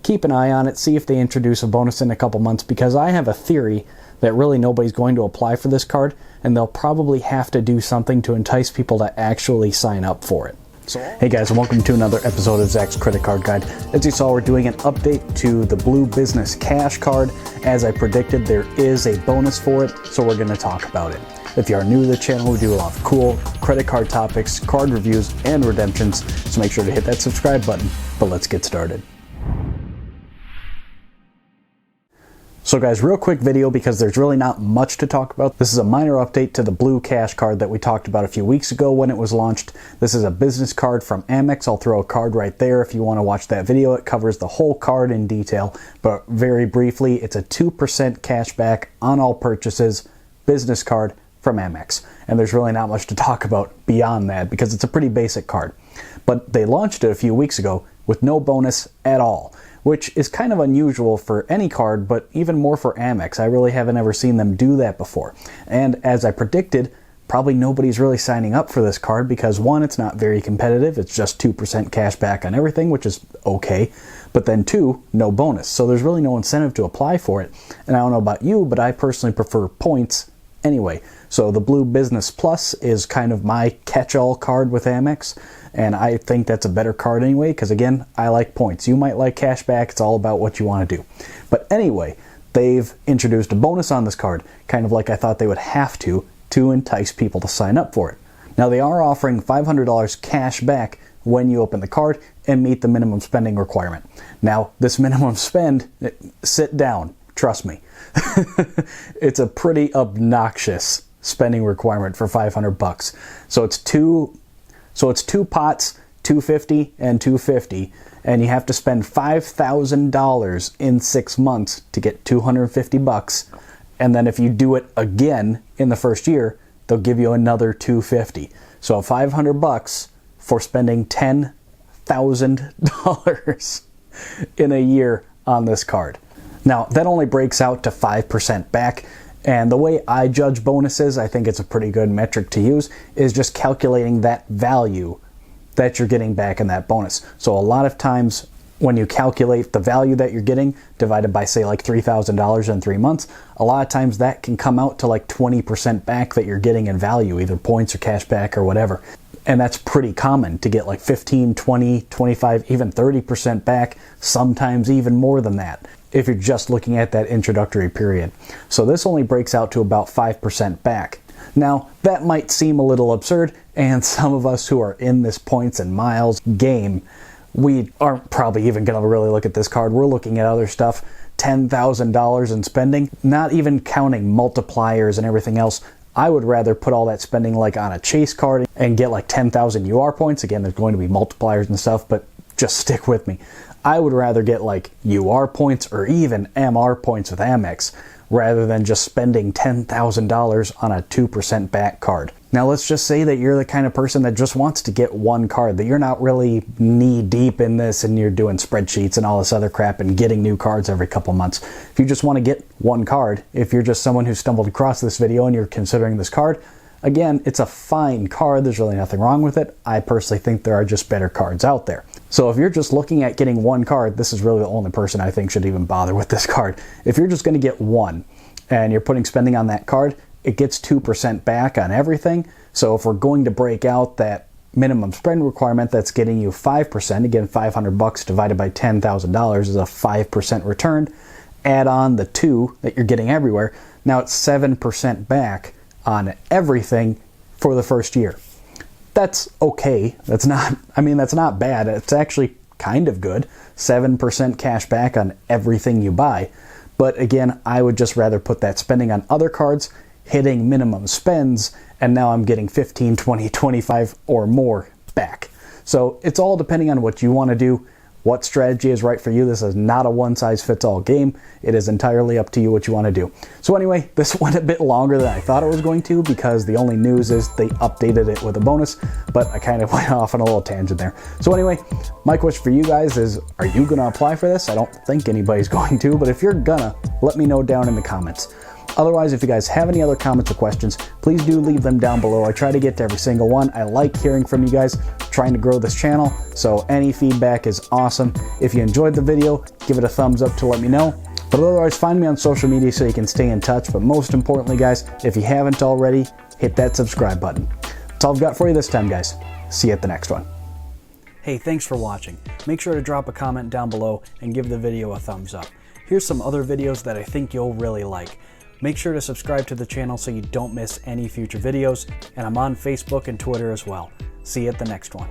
keep an eye on it, see if they introduce a bonus in a couple months, because I have a theory that really nobody's going to apply for this card, and they'll probably have to do something to entice people to actually sign up for it. Hey guys, and welcome to another episode of Zach's Credit Card Guide. As you saw, we're doing an update to the Blue Business Cash Card. As I predicted, there is a bonus for it, so we're going to talk about it. If you are new to the channel, we do a lot of cool credit card topics, card reviews, and redemptions, so make sure to hit that subscribe button. But let's get started. So guys, real quick video because there's really not much to talk about. This is a minor update to the Blue Cash Card that we talked about a few weeks ago when it was launched. This is a business card from Amex. I'll throw a card right there if you want to watch that video. It covers the whole card in detail, but very briefly, it's a 2% cash back on all purchases business card from Amex. And there's really not much to talk about beyond that because it's a pretty basic card. But they launched it a few weeks ago with no bonus at all, which is kind of unusual for any card, but even more for Amex. I really haven't ever seen them do that before. And as I predicted, probably nobody's really signing up for this card because one, it's not very competitive. It's just 2% cash back on everything, which is okay. But then two, no bonus. So there's really no incentive to apply for it. And I don't know about you, but I personally prefer points anyway. So the Blue Business Plus is kind of my catch-all card with Amex. And I think that's a better card anyway, because again, I like points. You might like cash back. It's all about what you want to do. But anyway, they've introduced a bonus on this card, kind of like I thought they would have to entice people to sign up for it. Now they are offering $500 cash back when you open the card and meet the minimum spending requirement. Now, this minimum spend, sit down, trust me. It's a pretty obnoxious spending requirement for $500. So it's two pots, $250 and $250, and you have to spend $5,000 in 6 months to get $250. And then if you do it again in the first year, they'll give you another $250. So $500 for spending $10,000 in a year on this card. Now, that only breaks out to 5% back. And the way I judge bonuses, I think it's a pretty good metric to use, is just calculating that value that you're getting back in that bonus. So a lot of times when you calculate the value that you're getting divided by, say, like $3,000 in 3 months, a lot of times that can come out to like 20% back that you're getting in value, either points or cash back or whatever. And that's pretty common to get like 15, 20, 25, even 30% back, sometimes even more than that, if you're just looking at that introductory period. So this only breaks out to about 5% back. Now, that might seem a little absurd, and some of us who are in this points and miles game, we aren't probably even going to really look at this card. We're looking at other stuff, $10,000 in spending, not even counting multipliers and everything else. I would rather put all that spending like on a Chase card and get like 10,000 UR points. Again, there's going to be multipliers and stuff, but just stick with me. I would rather get like UR points or even MR points with Amex rather than just spending $10,000 on a 2% back card. Now let's just say that you're the kind of person that just wants to get one card, that you're not really knee deep in this and you're doing spreadsheets and all this other crap and getting new cards every couple months. If you just want to get one card, if you're just someone who stumbled across this video and you're considering this card, again, it's a fine card. There's really nothing wrong with it. I personally think there are just better cards out there. So if you're just looking at getting one card, this is really the only person I think should even bother with this card. If you're just going to get one and you're putting spending on that card, it gets 2% back on everything. So if we're going to break out that minimum spend requirement that's getting you 5%, again, $500 divided by $10,000 is a 5% return. Add on the 2 that you're getting everywhere. Now it's 7% back on everything for the first year. That's okay. That's not bad. It's actually kind of good. 7% cash back on everything you buy. But again, I would just rather put that spending on other cards, hitting minimum spends, and now I'm getting 15, 20, 25 or more back. So it's all depending on what you want to do, what strategy is right for you. This is not a one-size-fits-all game. It is entirely up to you what you want to do. So anyway, this went a bit longer than I thought it was going to because the only news is they updated it with a bonus, but I kind of went off on a little tangent there. So anyway, my question for you guys is, are you going to apply for this? I don't think anybody's going to, but if you're gonna, let me know down in the comments. Otherwise, if you guys have any other comments or questions, please do leave them down below. I try to get to every single one. I like hearing from you guys, trying to grow this channel, so any feedback is awesome. If you enjoyed the video, give it a thumbs up to let me know. But otherwise, find me on social media so you can stay in touch. But most importantly, guys, if you haven't already, hit that subscribe button. That's all I've got for you this time, guys. See you at the next one. Hey, thanks for watching. Make sure to drop a comment down below and give the video a thumbs up. Here's some other videos that I think you'll really like. Make sure to subscribe to the channel so you don't miss any future videos, and I'm on Facebook and Twitter as well. See you at the next one.